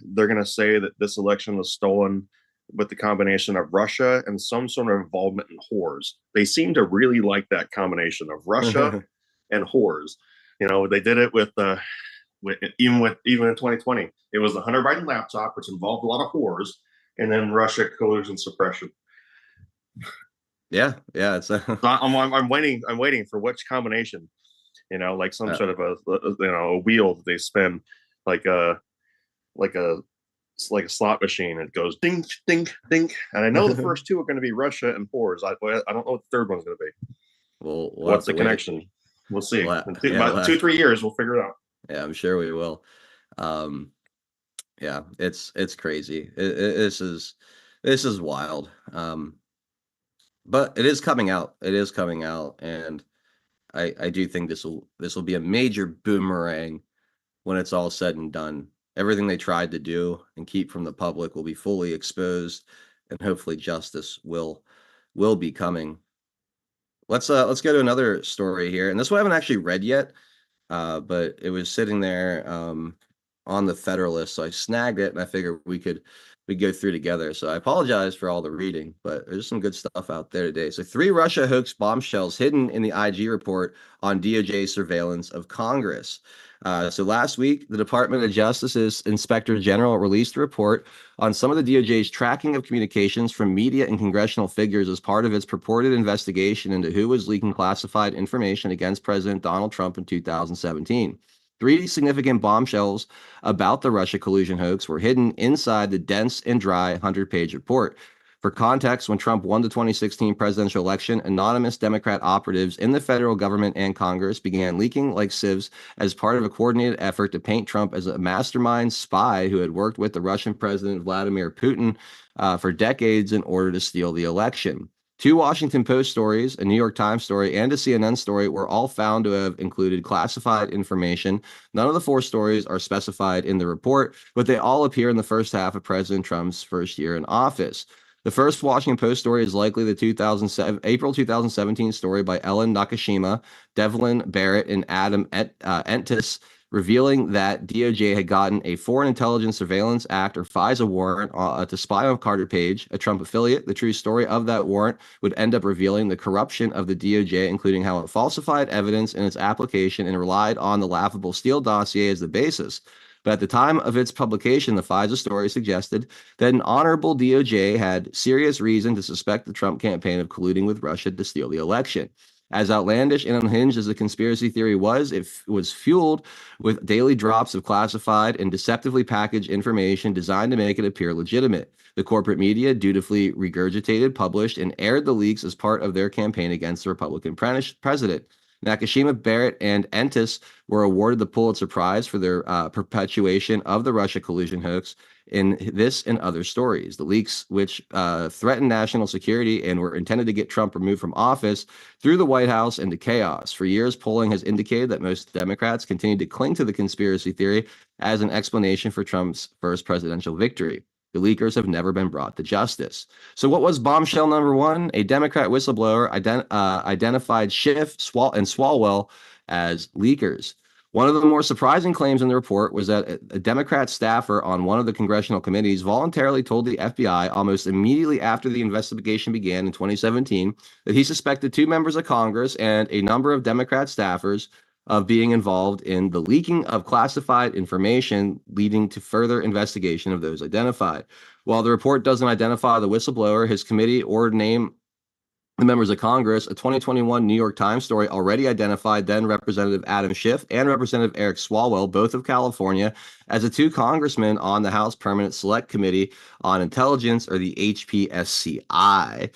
they're going to say that this election was stolen with the combination of Russia and some sort of involvement in whores. They seem to really like that combination of Russia and whores. They did it with even in 2020. It was the Hunter Biden laptop, which involved a lot of whores, and then Russia collusion suppression. Yeah. It's I'm waiting for which combination. Like some sort of a wheel that they spin, like a slot machine. It goes ding, ding, ding. And I know the first two are going to be Russia and whores. I don't know what the third one's going to be. What's the connection? We'll see. About 2-3 years, we'll figure it out. Yeah, I'm sure we will. Yeah, it's crazy. This is wild. But it is coming out. It is coming out, and I do think this will be a major boomerang when it's all said and done. Everything they tried to do and keep from the public will be fully exposed, and hopefully justice will be coming. Let's go to another story here, and this one I haven't actually read yet, but it was sitting there on the Federalist, so I snagged it, and I figured we'd go through together. So I apologize for all the reading, but there's some good stuff out there today. So 3 Russia hoax bombshells hidden in the IG report on DOJ surveillance of Congress. So last week, the Department of Justice's Inspector General released a report on some of the DOJ's tracking of communications from media and congressional figures as part of its purported investigation into who was leaking classified information against President Donald Trump in 2017. 3 significant bombshells about the Russia collusion hoax were hidden inside the dense and dry 100-page report. For context, when Trump won the 2016 presidential election, anonymous Democrat operatives in the federal government and Congress began leaking like sieves as part of a coordinated effort to paint Trump as a mastermind spy who had worked with the Russian President Vladimir Putin for decades in order to steal the election. 2 Washington Post stories, a New York Times story, and a CNN story were all found to have included classified information. None of the 4 stories are specified in the report, but they all appear in the first half of President Trump's first year in office. The first Washington Post story is likely the April 2017 story by Ellen Nakashima, Devlin Barrett, and Adam Entis, revealing that DOJ had gotten a Foreign Intelligence Surveillance Act, or FISA, warrant to spy on Carter Page, a Trump affiliate. The true story of that warrant would end up revealing the corruption of the DOJ, including how it falsified evidence in its application and relied on the laughable Steele dossier as the basis. But at the time of its publication, the FISA story suggested that an honorable DOJ had serious reason to suspect the Trump campaign of colluding with Russia to steal the election. As outlandish and unhinged as the conspiracy theory was, it was fueled with daily drops of classified and deceptively packaged information designed to make it appear legitimate. The corporate media dutifully regurgitated, published, and aired the leaks as part of their campaign against the Republican president. Nakashima, Barrett, and Entis were awarded the Pulitzer Prize for their perpetuation of the Russia collusion hoax in this and other stories. The leaks, which threatened national security and were intended to get Trump removed from office, threw the White House into chaos. For years, polling has indicated that most Democrats continued to cling to the conspiracy theory as an explanation for Trump's first presidential victory. The leakers have never been brought to justice. So what was bombshell number one? A Democrat whistleblower identified Schiff and Swalwell as leakers. One of the more surprising claims in the report was that a Democrat staffer on one of the congressional committees voluntarily told the FBI almost immediately after the investigation began in 2017 that he suspected 2 members of Congress and a number of Democrat staffers of being involved in the leaking of classified information, leading to further investigation of those identified. While the report doesn't identify the whistleblower, his committee, or name the members of Congress, a 2021 New York Times story already identified then Representative Adam Schiff and Representative Eric Swalwell, both of California, as the 2 congressmen on the House Permanent Select Committee on Intelligence, or the HPSCI,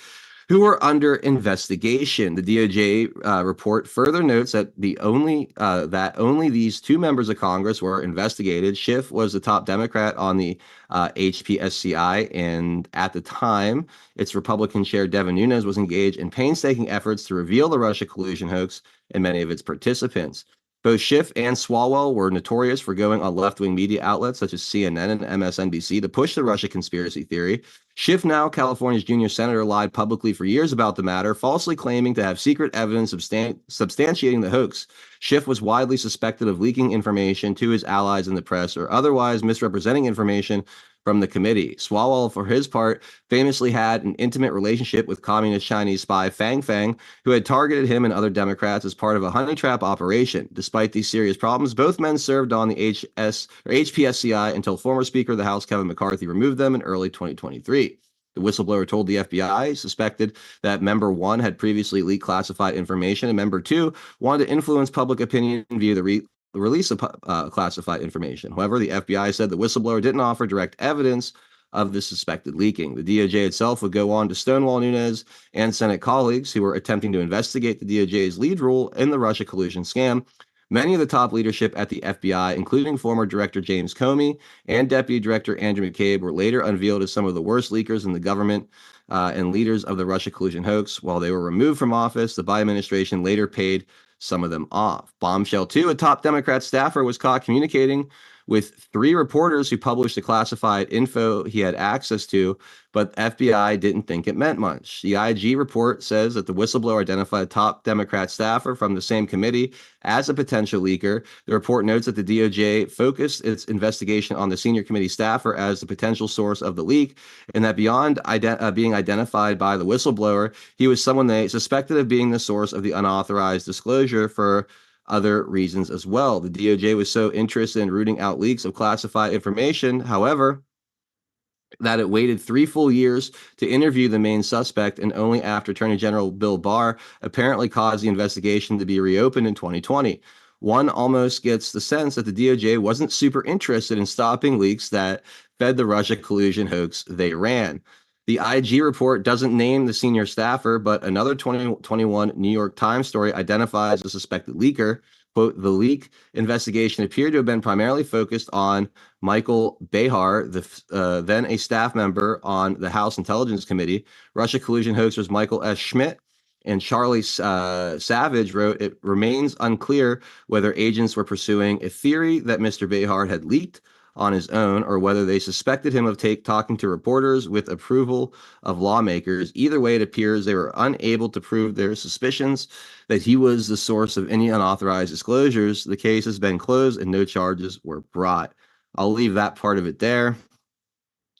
who were under investigation. The DOJ report further notes that only these 2 members of Congress were investigated. Schiff was the top Democrat on the HPSCI, and at the time, its Republican chair Devin Nunes was engaged in painstaking efforts to reveal the Russia collusion hoax and many of its participants. Both Schiff and Swalwell were notorious for going on left-wing media outlets such as CNN and MSNBC to push the Russia conspiracy theory. Schiff, now California's junior senator, lied publicly for years about the matter, falsely claiming to have secret evidence substantiating the hoax. Schiff was widely suspected of leaking information to his allies in the press or otherwise misrepresenting information from the committee. Swalwell, for his part, famously had an intimate relationship with communist Chinese spy Fang Fang, who had targeted him and other Democrats as part of a honey trap operation. Despite these serious problems, both men served on the HPSCI until former Speaker of the House Kevin McCarthy removed them in early 2023. The whistleblower told the FBI suspected that member 1 had previously leaked classified information, and member 2 wanted to influence public opinion via the release of classified information. However, the FBI said the whistleblower didn't offer direct evidence of the suspected leaking. The DOJ itself would go on to stonewall Nunes and Senate colleagues who were attempting to investigate the DOJ's lead role in the Russia collusion scam. Many of the top leadership at the FBI, including former Director James Comey and Deputy Director Andrew McCabe, were later unveiled as some of the worst leakers in the government and leaders of the Russia collusion hoax. While they were removed from office, the Biden administration later paid some of them off. Bombshell 2, a top Democrat staffer was caught communicating with 3 reporters who published the classified info he had access to, but FBI didn't think it meant much. The IG report says that the whistleblower identified a top Democrat staffer from the same committee as a potential leaker. The report notes that the DOJ focused its investigation on the senior committee staffer as the potential source of the leak, and that beyond being identified by the whistleblower, he was someone they suspected of being the source of the unauthorized disclosure for other reasons as well. The DOJ was so interested in rooting out leaks of classified information, however, that it waited 3 full years to interview the main suspect, and only after Attorney General Bill Barr apparently caused the investigation to be reopened in 2020. One almost gets the sense that the DOJ wasn't super interested in stopping leaks that fed the Russia collusion hoax they ran. The IG report doesn't name the senior staffer, but another 2021 New York Times story identifies a suspected leaker. Quote, the leak investigation appeared to have been primarily focused on Michael Behar, then a staff member on the House Intelligence Committee. Russia collusion hoaxers Michael S. Schmidt and Charlie Savage wrote, it remains unclear whether agents were pursuing a theory that Mr. Behar had leaked on his own or whether they suspected him of talking to reporters with approval of lawmakers. Either way, it appears they were unable to prove their suspicions that he was the source of any unauthorized disclosures. The case has been closed and no charges were brought. I'll leave that part of it there.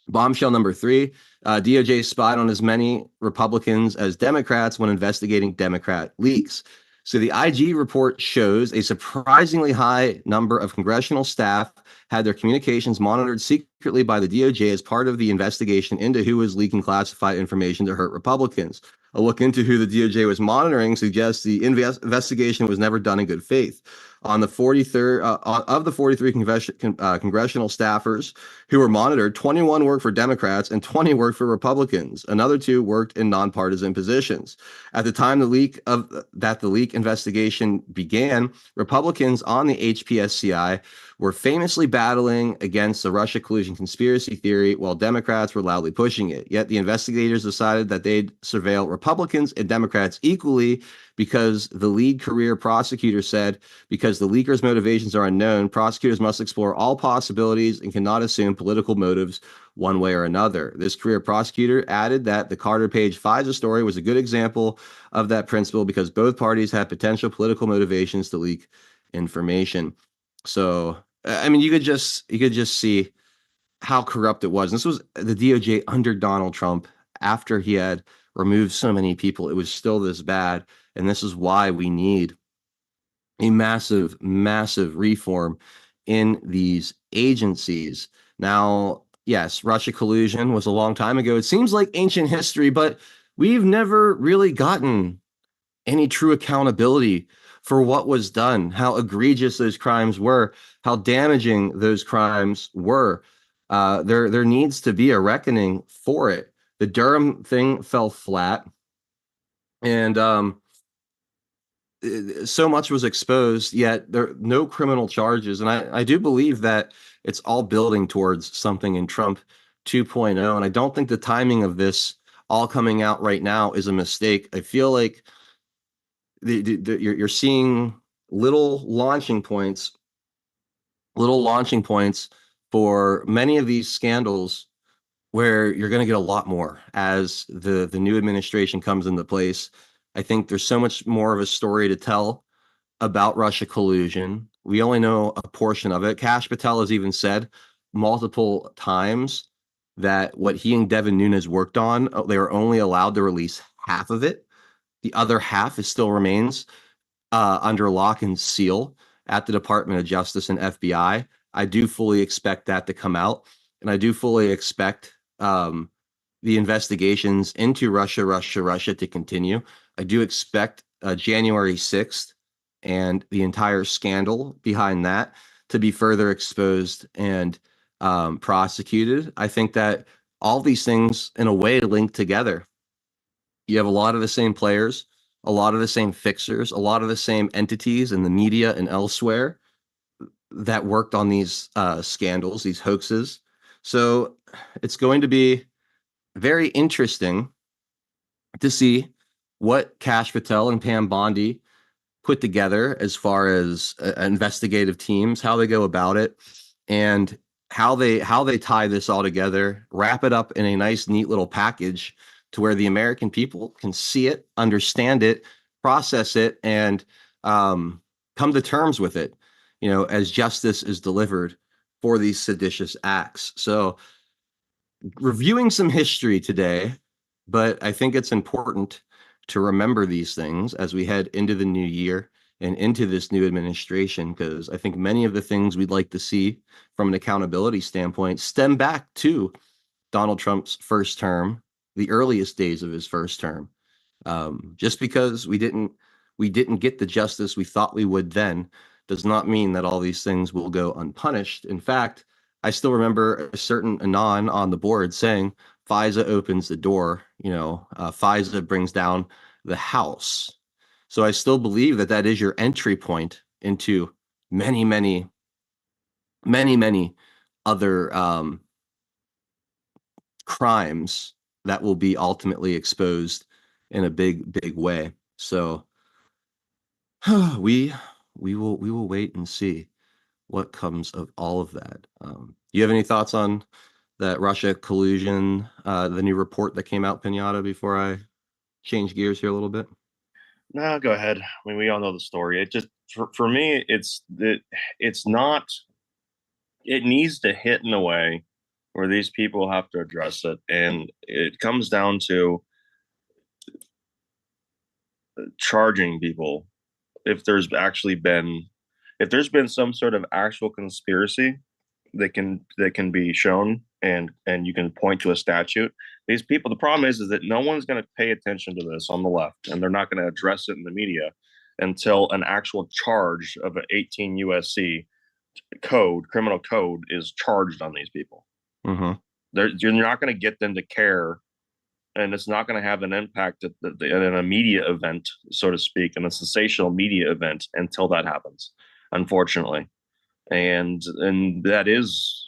Bombshell number 3, DOJ spied on as many Republicans as Democrats when investigating Democrat leaks. So the IG report shows a surprisingly high number of congressional staff had their communications monitored secretly by the DOJ as part of the investigation into who was leaking classified information to hurt Republicans. A look into who the DOJ was monitoring suggests the investigation was never done in good faith. On the 43rd of the 43 congressional staffers who were monitored, 21 worked for Democrats and 20 worked for Republicans. Another 2 worked in nonpartisan positions. At the time the leak investigation began, Republicans on the HPSCI were famously battling against the Russia collusion conspiracy theory while Democrats were loudly pushing it. Yet the investigators decided that they'd surveil Republicans and Democrats equally because the lead career prosecutor said, because the leakers' motivations are unknown, prosecutors must explore all possibilities and cannot assume political motives one way or another. This career prosecutor added that the Carter Page FISA story was a good example of that principle because both parties had potential political motivations to leak information. So, I mean, you could just see how corrupt it was. And this was the DOJ under Donald Trump after he had removed so many people. It was still this bad. And this is why we need a massive, massive reform in these agencies. Now, yes, Russia collusion was a long time ago. It seems like ancient history, but we've never really gotten any true accountability for what was done, how egregious those crimes were, how damaging those crimes were. There needs to be a reckoning for it. The Durham thing fell flat, and so much was exposed, yet there no criminal charges. And I do believe that it's all building towards something in Trump 2.0. And I don't think the timing of this all coming out right now is a mistake. I feel like you're seeing little launching points for many of these scandals where you're going to get a lot more as the new administration comes into place. I think there's so much more of a story to tell about Russia collusion. We only know a portion of it. Kash Patel has even said multiple times that what he and Devin Nunes worked on, they were only allowed to release half of it. The other half is still remains under lock and seal at the Department of Justice and FBI. I do fully expect that to come out, and I do fully expect the investigations into Russia to continue. I do expect January 6th and the entire scandal behind that to be further exposed and prosecuted. I think that all these things, in a way, link together. You have a lot of the same players, a lot of the same fixers, a lot of the same entities in the media and elsewhere that worked on these scandals, these hoaxes. So it's going to be very interesting to see what Kash Patel and Pam Bondi put together as far as investigative teams, how they go about it, and how they tie this all together, wrap it up in a nice, neat little package to where the American people can see it, understand it, process it, and come to terms with it, as justice is delivered for these seditious acts. So reviewing some history today, but I think it's important to remember these things as we head into the new year and into this new administration, because I think many of the things we'd like to see from an accountability standpoint stem back to Donald Trump's first term, the earliest days of his first term. Just because we didn't get the justice we thought we would then does not mean that all these things will go unpunished. In fact, I still remember a certain Anon on the board saying FISA opens the door, FISA brings down the house. So I still believe that is your entry point into many, many, many, many other crimes that will be ultimately exposed in a big, big way. So we will wait and see what comes of all of that. You have any thoughts on that Russia collusion, the new report that came out, Pinata, before I change gears here a little bit? No, go ahead. I mean, we all know the story. It just for me, it's not. It needs to hit in a way where these people have to address it, and it comes down to charging people if there's been some sort of actual conspiracy that can be shown, and you can point to a statute. These people, the problem is that no one's going to pay attention to this on the left, and they're not going to address it in the media until an actual charge of an 18 USC criminal code is charged on these people. Mm-hmm. You're not going to get them to care, and it's not going to have an impact at a media event, so to speak, in a sensational media event until that happens, unfortunately. And that is,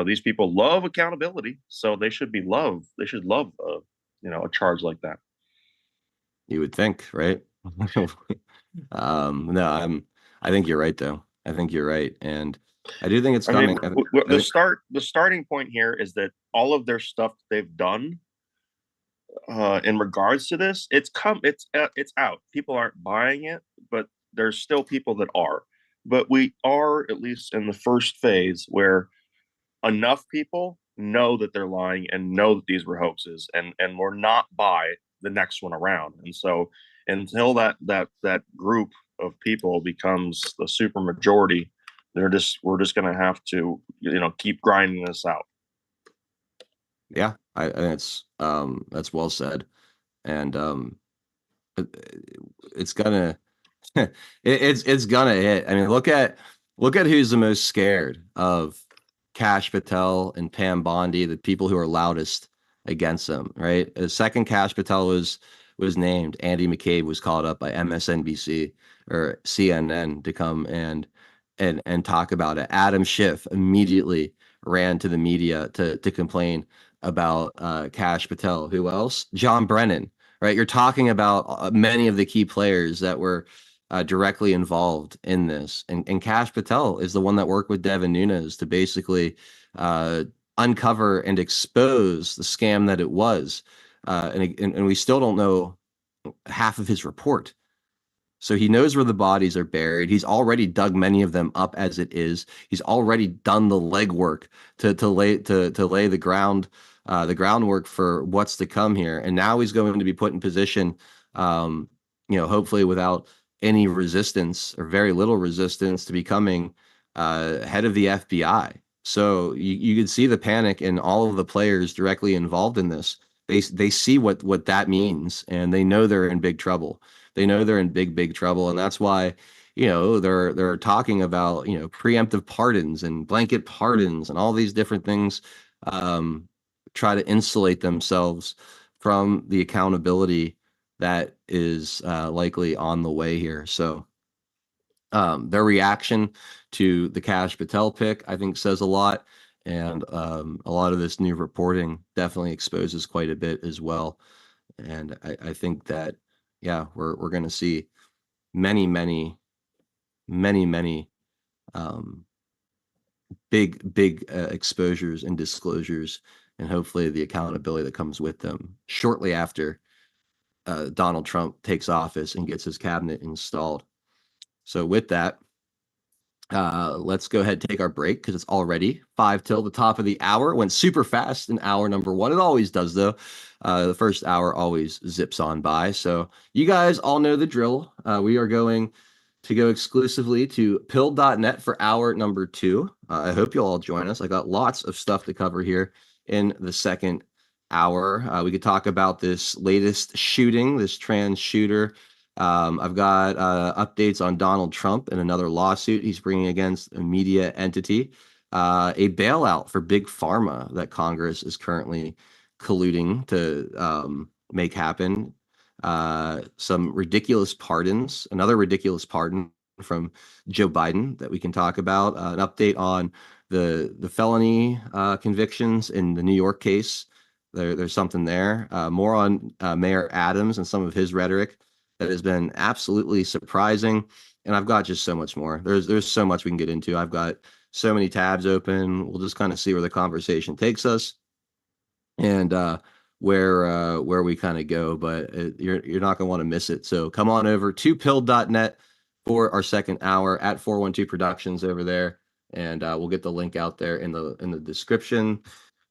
these people love accountability, so they should love a charge like that. You would think, right? No, I think you're right, though. I think you're right, and I do think it's coming. The starting point here is that all of their stuff they've done in regards to this, it's out. People aren't buying it, but there's still people that are. But we are at least in the first phase where enough people know that they're lying and know that these were hoaxes, and we're not buy the next one around. And so until that group of people becomes the super majority, we're just going to have to keep grinding this out. Yeah, I think that's well said, and it's gonna it's gonna hit. I mean, look at who's the most scared of Kash Patel and Pam Bondi, the people who are loudest against them, right? The second Kash Patel was named, Andy McCabe was called up by MSNBC or CNN to come and talk about it. Adam Schiff immediately ran to the media to complain about Kash Patel. Who else? John Brennan, right? You're talking about many of the key players that were directly involved in this. And Kash Patel is the one that worked with Devin Nunes to basically uncover and expose the scam that it was. And we still don't know half of his report. So he knows where the bodies are buried. He's already dug many of them up as it is. He's already done the legwork to lay the groundwork for what's to come here. And now he's going to be put in position, hopefully without any resistance or very little resistance, to becoming head of the FBI. So you could see the panic in all of the players directly involved in this. They see what that means, and they know they're in big trouble. They know they're in big trouble, and that's why they're talking about preemptive pardons and blanket pardons and all these different things, try to insulate themselves from the accountability that is likely on the way here. So their reaction to the Kash Patel pick, I think, says a lot. And a lot of this new reporting definitely exposes quite a bit as well. And I think that, yeah, we're going to see many big exposures and disclosures, and hopefully the accountability that comes with them shortly after Donald Trump takes office and gets his cabinet installed. So with that, let's go ahead and take our break, because it's already 5 till the top of the hour. It went super fast in hour number 1. It always does, though. The first hour always zips on by. So you guys all know the drill. We are going to go exclusively to pill.net for hour number 2. I hope you'll all join us. I got lots of stuff to cover here in the second hour. We could talk about this latest shooting, this trans shooter. I've got updates on Donald Trump and another lawsuit he's bringing against a media entity, a bailout for big pharma that Congress is currently colluding to make happen, some ridiculous pardons, another ridiculous pardon from Joe Biden that we can talk about, an update on the felony convictions in the New York case. There's something there. More on Mayor Adams and some of his rhetoric that has been absolutely surprising. And I've got just so much more. There's so much we can get into. I've got so many tabs open. We'll just kind of see where the conversation takes us and where we kind of go. But you're not gonna want to miss it. So come on over to pilled.net for our second hour at 412 Productions over there, and we'll get the link out there in the description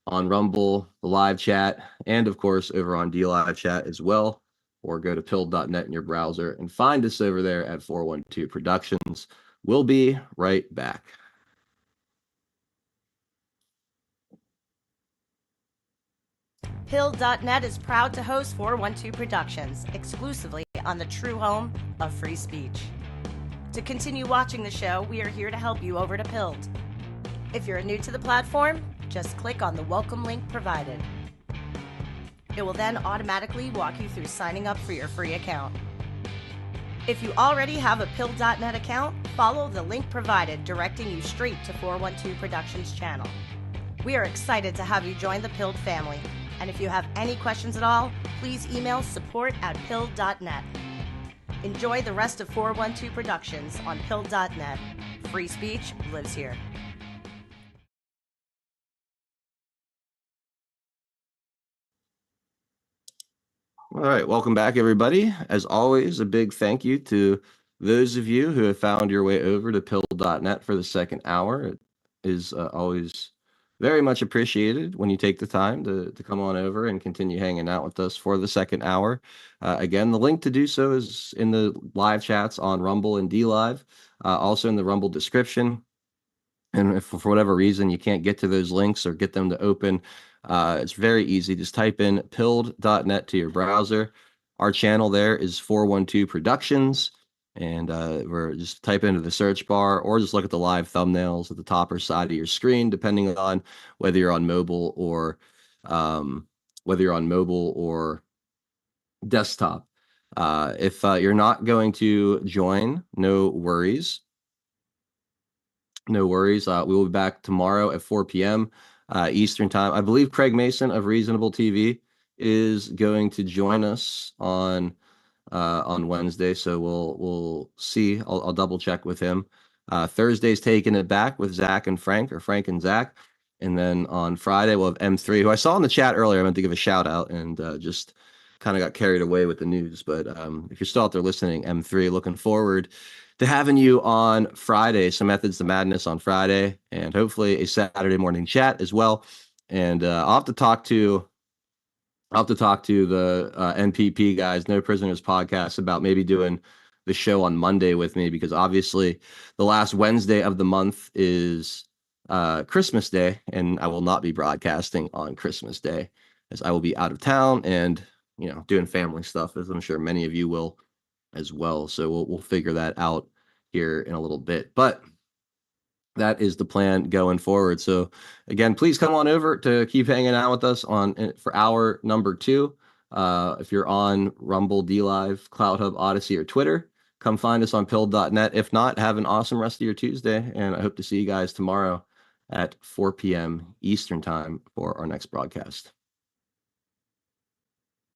on Rumble, the live chat, and of course over on D Live chat as well. Or go to pilled.net in your browser and find us over there at 412 Productions. We'll be right back. Pilled.net is proud to host 412 Productions exclusively on the true home of free speech. To continue watching the show, we are here to help you over to Pilled. If you're new to the platform, just click on the welcome link provided. It will then automatically walk you through signing up for your free account. If you already have a Pilled.net account, follow the link provided directing you straight to 412 Productions channel. We are excited to have you join the Pilled family, and if you have any questions at all, please email support@pilled.net. Enjoy the rest of 412 Productions on Pilled.net. Free speech lives here. All right, welcome back, everybody. As always, a big thank you to those of you who have found your way over to pilled.net for the second hour. It is always very much appreciated when you take the time to come on over and continue hanging out with us for the second hour. Again, the link to do so is in the live chats on Rumble and D Live, also in the Rumble description. And if for whatever reason you can't get to those links or get them to open, it's very easy. Just type in pilled.net to your browser. Our channel there is 412 Productions. And we're just type into the search bar or just look at the live thumbnails at the top or side of your screen, depending on whether you're on mobile or desktop. If you're not going to join, no worries. No worries. We will be back tomorrow at 4 p.m. Eastern time. I believe Craig Mason of Reasonable TV is going to join us on Wednesday, so we'll see. I'll double check with him. Thursday's taking it back with Zach and Frank, or Frank and Zach, and then on Friday we'll have M3, who I saw in the chat earlier. I meant to give a shout out and just kind of got carried away with the news. But if you're still out there listening, M3, looking forward to having you on Friday. Some Methods to Madness on Friday, and hopefully a Saturday morning chat as well. And I'll have to talk to the NPP guys, No Prisoners podcast, about maybe doing the show on Monday with me, because obviously the last Wednesday of the month is Christmas Day, and I will not be broadcasting on Christmas Day, as I will be out of town and doing family stuff, as I'm sure many of you will as well. So we'll figure that out here in a little bit, but that is the plan going forward. So again, please come on over to keep hanging out with us for hour number 2. If you're on Rumble, D Live, Cloud Hub, Odyssey, or Twitter, come find us on pilled.net. If not, have an awesome rest of your Tuesday, and I hope to see you guys tomorrow at 4 p.m. Eastern time for our next broadcast.